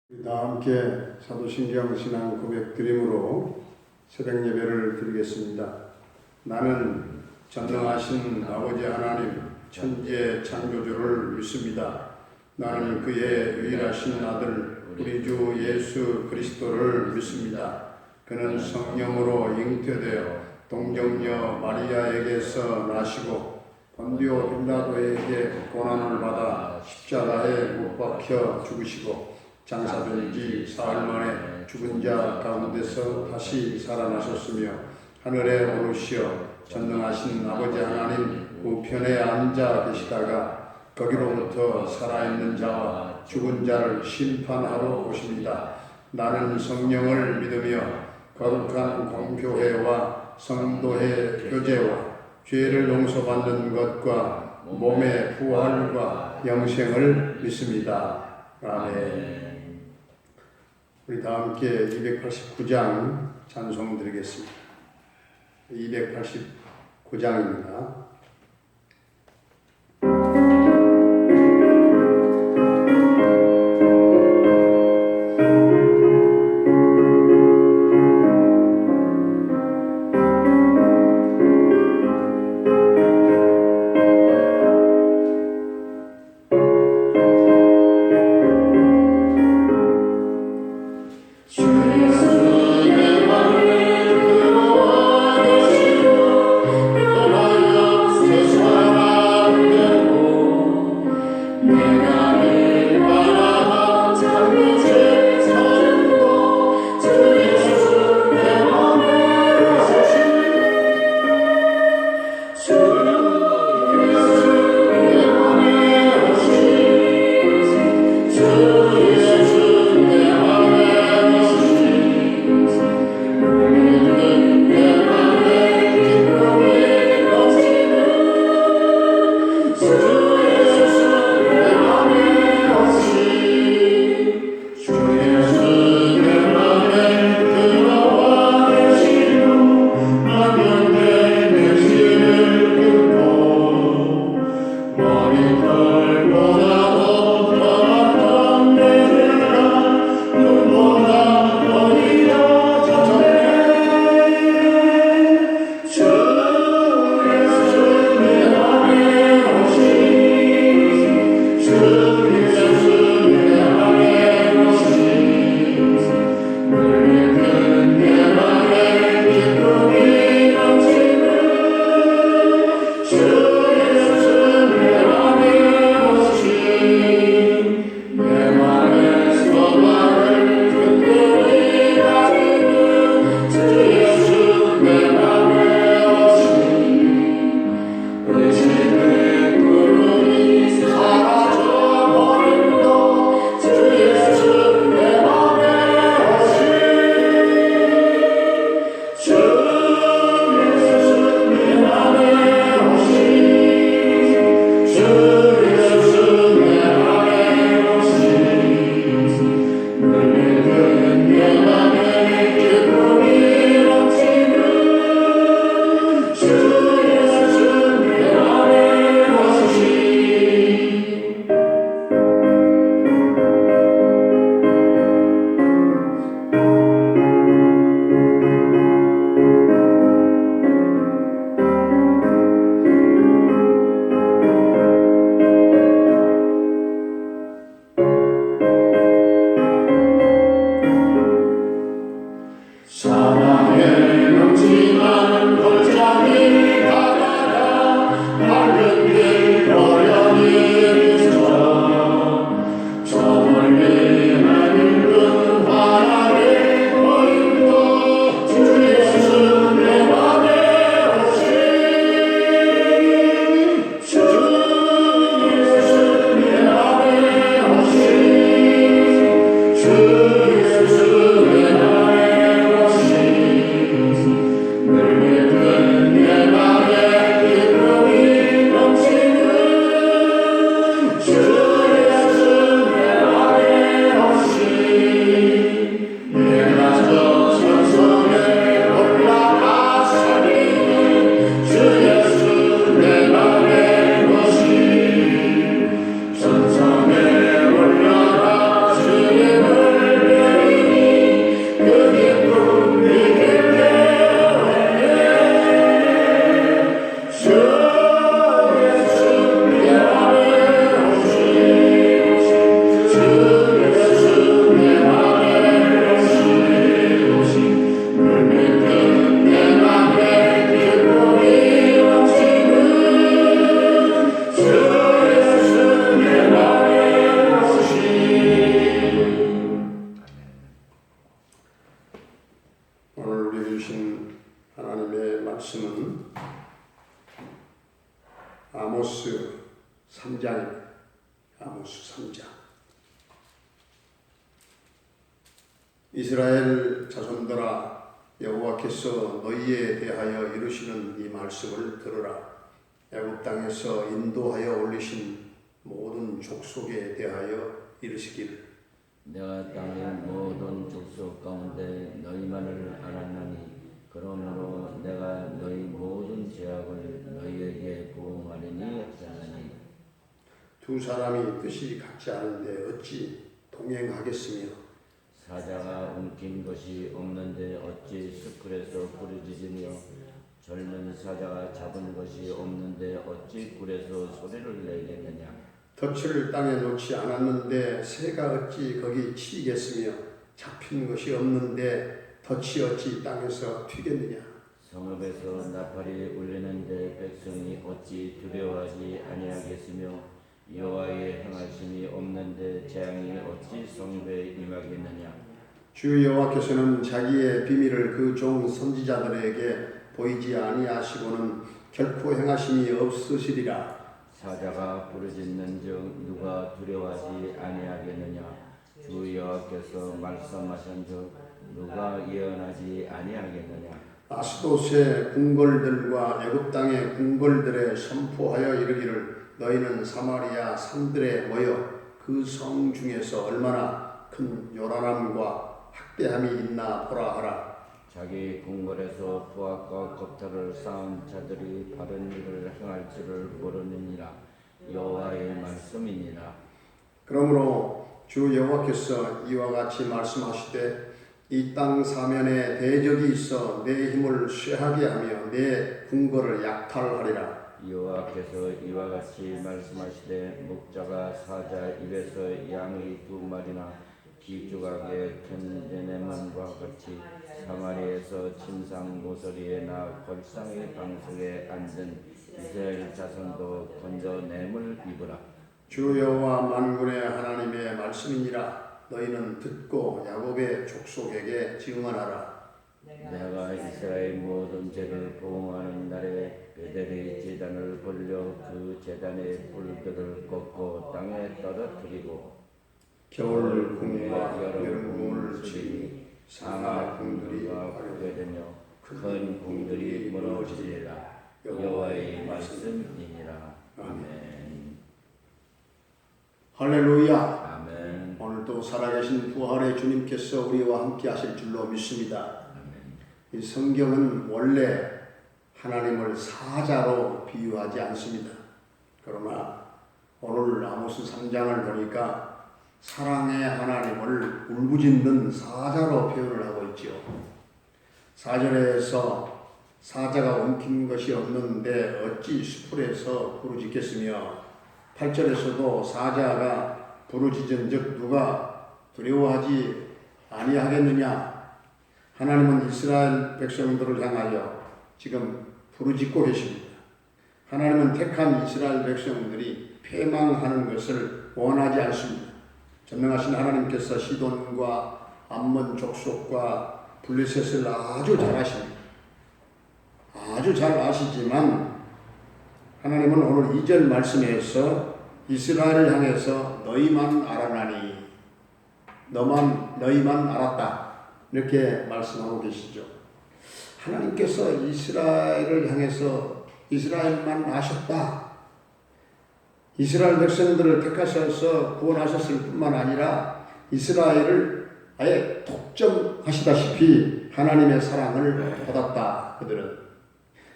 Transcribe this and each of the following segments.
우리 다 함께 사도신경 신앙 고백 드림으로 새벽 예배를 드리겠습니다. 나는 전능하신 아버지 하나님 천지의 창조주를 믿습니다. 나는 그의 유일하신 아들 우리 주 예수 그리스도를 믿습니다. 그는 성령으로 잉태되어 동정녀 마리아에게서 나시고 본디오 빌라도에게 고난을 받아 십자가에 못 박혀 죽으시고 장사된 지 사흘 만에 죽은 자 가운데서 다시 살아나셨으며 하늘에 오르시어 전능하신 아버지 하나님 우편에 앉아 계시다가 거기로부터 살아있는 자와 죽은 자를 심판하러 오십니다. 나는 성령을 믿으며 거룩한 공교회와 성도의 교제와 죄를 용서받는 것과 몸의 부활과 영생을 믿습니다. 아멘. 우리 다 함께 289장 찬송 드리겠습니다. 289장입니다. 주의 이스라엘 자손들아, 여호와께서 너희에 대하여 이루시는 이 말씀을 들으라. 애굽 땅에서 인도하여 올리신 모든 족속에 대하여 이르시기를, 내가 땅의 모든 족속 가운데 너희만을 알았나니 그러므로 내가 너희 모든 죄악을 너희에게 보응하리니 하셨나니. 두 사람이 뜻이 같지 않은데 어찌 동행하겠으며, 사자가 옮긴 것이 없는데 어찌 숲굴에서 부르짖으며, 젊은 사자가 잡은 것이 없는데 어찌 굴에서 소리를 내겠느냐. 덫을 땅에 놓지 않았는데 새가 어찌 거기 치겠으며, 잡힌 것이 없는데 덫이 어찌 땅에서 튀겠느냐. 성읍에서 나팔이 울리는데 백성이 어찌 두려워하지 아니하겠으며, 여호와의 행하심이 없는데 재앙이 어찌 성읍에 임하겠느냐. 주 여호와께서는 자기의 비밀을 그 종 선지자들에게 보이지 아니하시고는 결코 행하심이 없으시리라. 사자가 부르짖는즉 누가 두려워하지 아니하겠느냐. 주 여호와께서 말씀하신즉 누가 예언하지 아니하겠느냐. 아스돗의 궁궐들과 애굽 땅의 궁궐들에 선포하여 이르기를, 너희는 사마리아 산들에 모여 그 성 중에서 얼마나 큰 요란함과 학대함이 있나 보라 하라. 자기 궁궐에서 부엌과 겁탈을 쌓은 자들이 바른 일을 행할 줄을 모르느니라. 여호와의 말씀이니라. 그러므로 주 여호와께서 이와 같이 말씀하시되, 이 땅 사면에 대적이 있어 내 힘을 쇠하게 하며 내 궁궐을 약탈하리라. 여호와께서 이와 같이 말씀하시되, 목자가 사자 입에서 양의 두 마리나 기주각의 견제내만과 같이 사마리에서 침상 모서리에나 걸상의 방석에 앉은 이스라엘 자손도 건져냄을 입으라. 주 여호와 만군의 하나님의 말씀이니라. 너희는 듣고 야곱의 족속에게 증언하라. 내가 이스라엘 모든 죄를 보응하는 날에 베델의 제단을 벌려 그 제단의 불들을 꺾고 땅에 떨어뜨리고, 겨울 궁과 여름 궁을 치니 상하 궁들이 파괴되며 큰 궁들이 무너지리라. 여호와의 말씀이니라. 아멘. 할렐루야. 아멘. 오늘도 살아계신 부활의 주님께서 우리와 함께 하실 줄로 믿습니다. 이 성경은 원래 하나님을 사자로 비유하지 않습니다. 그러나 오늘 아모스 3장을 보니까 사랑의 하나님을 울부짖는 사자로 표현을 하고 있죠. 4절에서 사자가 옮긴 것이 없는데 어찌 숲풀에서 부르짖겠으며, 8절에서도 사자가 부르짖은즉 누가 두려워하지 아니하겠느냐. 하나님은 이스라엘 백성들을 향하여 지금 부르짖고 계십니다. 하나님은 택한 이스라엘 백성들이 패망하는 것을 원하지 않습니다. 전능하신 하나님께서 시돈과 암몬 족속과 블레셋을 아주 잘 아십니다. 아주 잘 아시지만 하나님은 오늘 2절 말씀에서 이스라엘을 향해서 너희만 알았나니, 너희만 알았다, 이렇게 말씀하고 계시죠. 하나님께서 이스라엘을 향해서 이스라엘만 아셨다, 이스라엘 백성들을 택하셔서 구원하셨을 뿐만 아니라 이스라엘을 아예 독점하시다시피 하나님의 사랑을 받았다. 그들은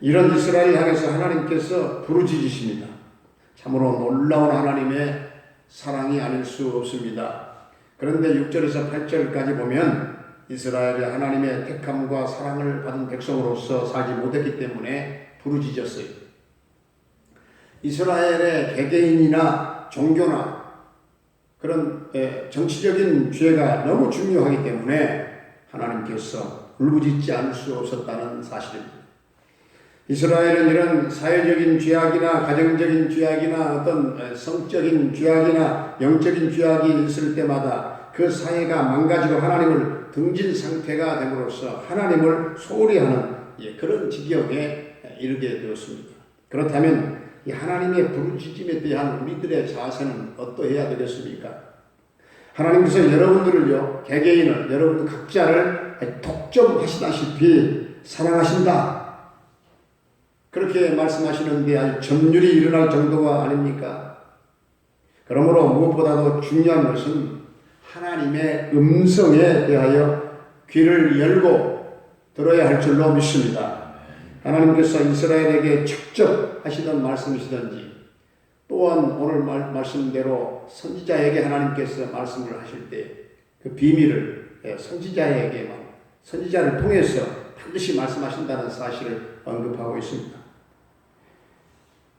이런 이스라엘을 향해서 하나님께서 부르짖으십니다. 참으로 놀라운 하나님의 사랑이 아닐 수 없습니다. 그런데 6절에서 8절까지 보면 이스라엘이 하나님의 택함과 사랑을 받은 백성으로서 살지 못했기 때문에 부르짖었어요. 이스라엘의 개개인이나 종교나 그런 정치적인 죄가 너무 중요하기 때문에 하나님께서 울부짖지 않을 수 없었다는 사실입니다. 이스라엘은 이런 사회적인 죄악이나 가정적인 죄악이나 어떤 성적인 죄악이나 영적인 죄악이 있을 때마다 그 사회가 망가지고 하나님을 등진 상태가 됨으로써 하나님을 소홀히 하는 그런 지경에 이르게 되었습니다. 그렇다면 이 하나님의 부르짖음에 대한 우리들의 자세는 어떠해야 되겠습니까? 하나님께서 여러분들을요, 개개인을, 여러분 각자를 독점하시다시피 사랑하신다. 그렇게 말씀하시는데 아주 점률이 일어날 정도가 아닙니까? 그러므로 무엇보다도 중요한 것은 하나님의 음성에 대하여 귀를 열고 들어야 할 줄로 믿습니다. 하나님께서 이스라엘에게 직접 하시던 말씀이시든지 또한 오늘 말씀대로 선지자에게 하나님께서 말씀을 하실 때 그 비밀을 선지자를 통해서 반드시 말씀하신다는 사실을 언급하고 있습니다.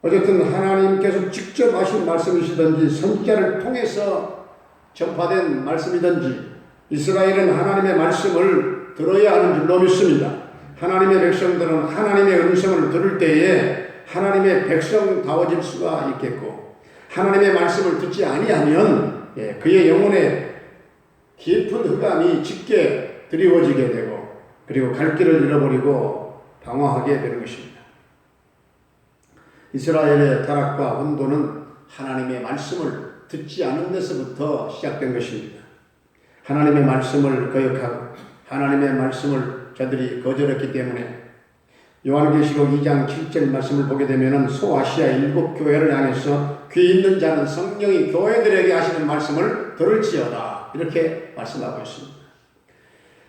어쨌든 하나님께서 직접 하신 말씀이시든지 선지자를 통해서 전파된 말씀이든지 이스라엘은 하나님의 말씀을 들어야 하는 줄로 믿습니다. 하나님의 백성들은 하나님의 음성을 들을 때에 하나님의 백성다워질 수가 있겠고 하나님의 말씀을 듣지 아니하면 그의 영혼에 깊은 흑암이 짙게 드리워지게 되고 그리고 갈 길을 잃어버리고 방황하게 되는 것입니다. 이스라엘의 타락과 혼돈은 하나님의 말씀을 듣지 않은 데서부터 시작된 것입니다. 하나님의 말씀을 거역하고 하나님의 말씀을 저들이 거절했기 때문에 요한계시록 2장 7절 말씀을 보게 되면 소아시아 7교회를 향해서 귀 있는 자는 성령이 교회들에게 하시는 말씀을 들을지어다 이렇게 말씀하고 있습니다.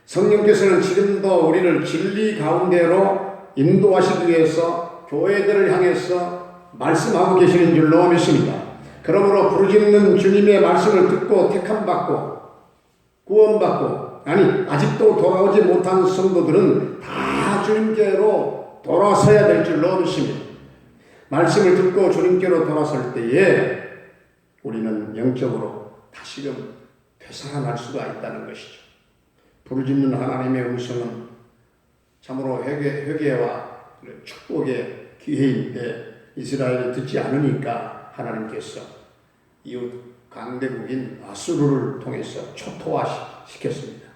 성령께서는 지금도 우리를 진리 가운데로 인도하시기 위해서 교회들을 향해서 말씀하고 계시는 줄로 믿습니다. 그러므로 부르짖는 주님의 말씀을 듣고 택함받고 구원받고 아직도 돌아오지 못한 성도들은 다 주님께로 돌아서야 될 줄로 믿습니다. 말씀을 듣고 주님께로 돌아설 때에 우리는 영적으로 다시금 되살아날 수가 있다는 것이죠. 부르짖는 하나님의 음성은 참으로 회개와 축복의 기회인데 이스라엘이 듣지 않으니까 하나님께서 이웃 강대국인 아수르를 통해서 초토화시켰습니다.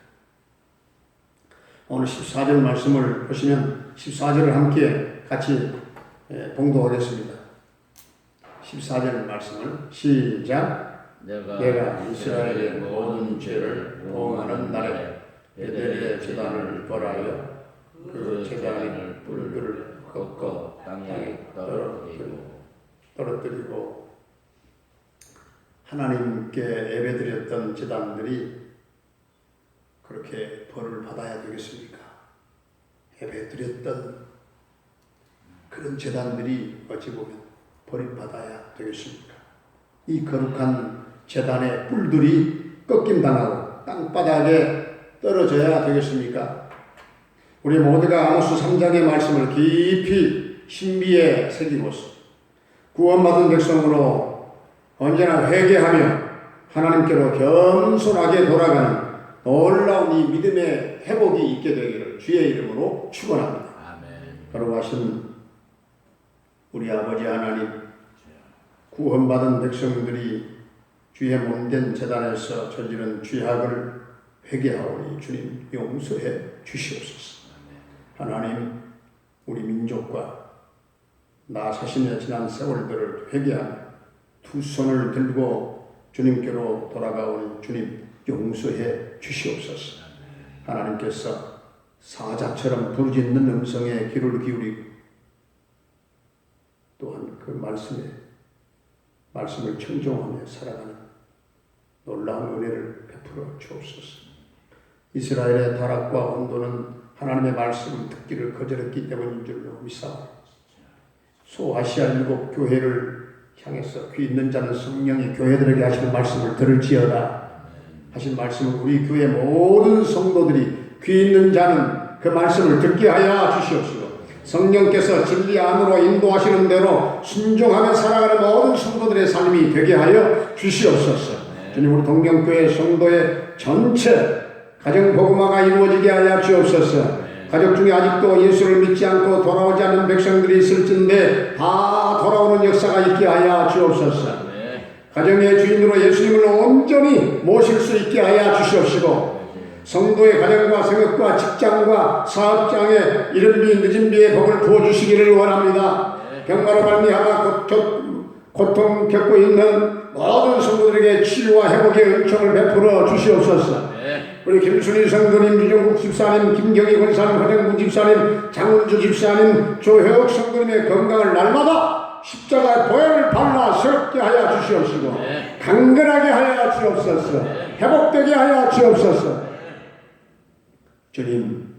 오늘 14절 말씀을 보시면 14절을 함께 같이 봉독하겠습니다. 14절 말씀을 시작. 내가 이스라엘의 모든 죄를 보응하는 날에 베델의 제단을 벌하여 그 제단의 뿔들을 꺾어 땅에 떨어뜨리고 하나님께 예배드렸던 제단들이 그렇게 벌을 받아야 되겠습니까? 예배드렸던 그런 제단들이 어찌 보면 벌을 받아야 되겠습니까? 이 거룩한 제단의 뿔들이 꺾임당하고 땅바닥에 떨어져야 되겠습니까? 우리 모두가 아모스 3장의 말씀을 깊이 신비에 새기고서 구원받은 백성으로 언제나 회개하며 하나님께로 겸손하게 돌아가는 놀라운 이 믿음의 회복이 있게 되기를 주의 이름으로 축원합니다. 거룩하신 우리 아버지 하나님, 구원받은 백성들이 주의 몸된 제단에서 저지른 죄악을 회개하오니 주님 용서해 주시옵소서. 하나님, 우리 민족과 나 자신의 지난 세월들을 회개하며 두 손을 들고 주님께로 돌아가오니 주님 용서해 주시옵소서. 하나님께서 사자처럼 부르짖는 음성에 귀를 기울이고 또한 그 말씀을 청종하며 살아가는 놀라운 은혜를 베풀어 주옵소서. 이스라엘의 타락과 혼돈은 하나님의 말씀을 듣기를 거절했기 때문인 줄로 믿사옵니다. 소아시아 7교회를 향해서 귀 있는 자는 성령이 교회들에게 하시는 말씀을 들을지어다 하신 말씀을 우리 교회 모든 성도들이 귀 있는 자는 그 말씀을 듣게 하여 주시옵시고 성령께서 진리 안으로 인도하시는 대로 순종하며 살아가는 모든 성도들의 삶이 되게 하여 주시옵소서. 주님, 우리 동경교회 성도의 전체 가정 복음화가 이루어지게 하여 주옵소서. 가족 중에 아직도 예수를 믿지 않고 돌아오지 않는 백성들이 있을진데 다 돌아오는 역사가 있게 하여 주옵소서. 가정의 주인으로 예수님을 온전히 모실 수 있게 하여 주시옵시고 성도의 가정과 생업과 직장과 사업장에 이른 비 늦은 비의 복을 부어주시기를 원합니다. 병마로 말미암아 고통 겪고 있는 모든 성도들에게 치유와 회복의 은총을 베풀어 주시옵소서. 우리 김순희 성도님, 유종국 집사님, 김경희 권사님, 허정구 집사님, 장은주 집사님, 조혜옥 성도님의 건강을 날마다 십자가의 보혈을 발라 새롭게 하여 주시옵시고 강건하게 하여 주옵소서. 회복되게 하여 주옵소서. 주님,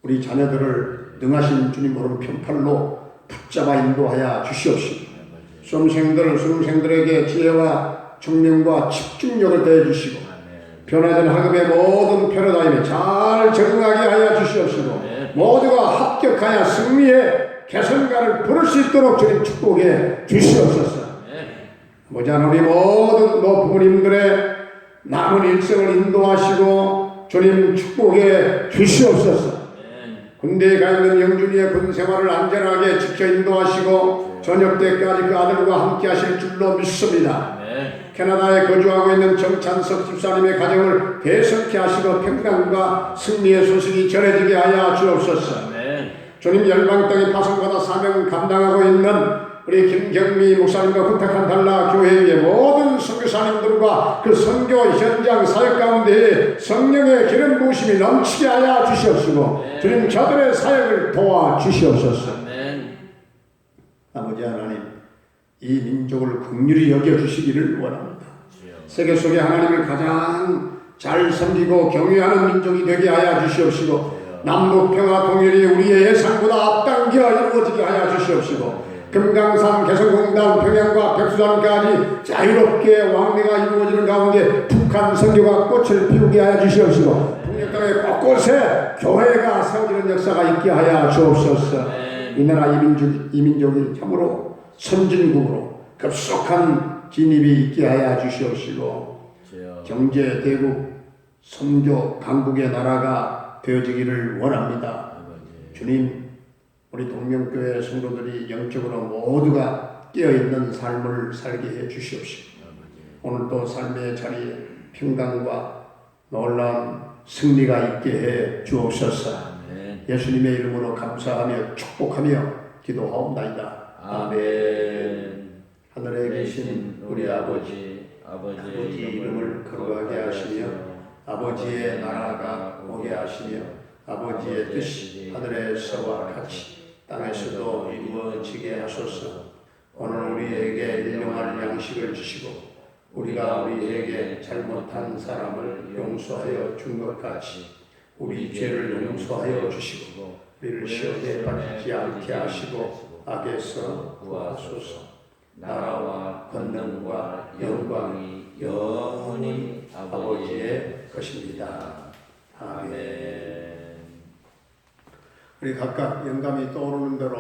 우리 자녀들을 능하신 주님 오른편팔로 붙잡아 인도하여 주시옵시고 수험생들에게 지혜와 총명과 집중력을 더해주시고 변화된 학업의 모든 패러다임에 잘 적응하게 하여 주시옵시고 모두가 합격하여 승리의 개선가를 부를 수 있도록 주님 축복해 주시옵소서. 모자란 우리 모든 부모님들의 남은 일생을 인도하시고 주님 축복해 주시옵소서. 군대에 가 있는 영준이의 군 생활을 안전하게 지켜 인도하시고 저녁 때까지 그 아들과 함께 하실 줄로 믿습니다. 캐나다에 거주하고 있는 정찬석 집사님의 가정을 대성케 하시고 평강과 승리의 소식이 전해지게 하여 주옵소서. 주님, 열방 땅에 파송받아 사명 감당하고 있는 우리 김경미 목사님과 부탁한 달라 교회의 모든 선교사님들과 그 선교 현장 사역 가운데 성령의 기름 부으심이 넘치게 하여 주시옵시고 주님, 저들의 사역을 도와 주시옵소서. 아버지 하나님, 이 민족을 긍휼히 여겨주시기를 원합니다. 세계 속에 하나님을 가장 잘 섬기고 경외하는 민족이 되게 하여 주시옵시고 남북평화 통일이 우리의 예상보다 앞당겨 이루어지게 하여 주시옵시고 금강산, 개성공단, 평양과 백두산까지 자유롭게 왕래가 이루어지는 가운데 북한 선교가 꽃을 피우게 하여 주시옵시고 북녘 땅의 곳곳에 교회가 세워지는 역사가 있게 하여 주옵소서. 이 나라 이 민족이 참으로 선진국으로 급속한 진입이 있게 하여 주시옵시고 경제 대국 선교 강국의 나라가 되어지기를 원합니다. 주님, 우리 동명교회 성도들이 영적으로 모두가 깨어있는 삶을 살게 해 주시옵시고 오늘도 삶의 자리에 평강과 놀라운 승리가 있게 해 주옵소서. 예수님의 이름으로 감사하며 축복하며 기도하옵나이다. 아멘. 하늘에 계신 우리 아버지의 이름을 거룩하게 하시며 아버지의 나라가 오게 하시며 아버지의 뜻이 하늘에서와 같이 땅에서도 이루어지게 하소서. 오늘 우리에게 일용할 양식을 주시고 우리가 우리에게 잘못한 사람을 용서하여 준 것 같이 우리 죄를 용서하여 주시고 우리를 시험에 빠지지 않게 하시고 악에서 구하소서. 나라와 권능과 영광이 영원히 아버지의 것입니다. 아멘. 우리 각각 영감이 떠오르는 대로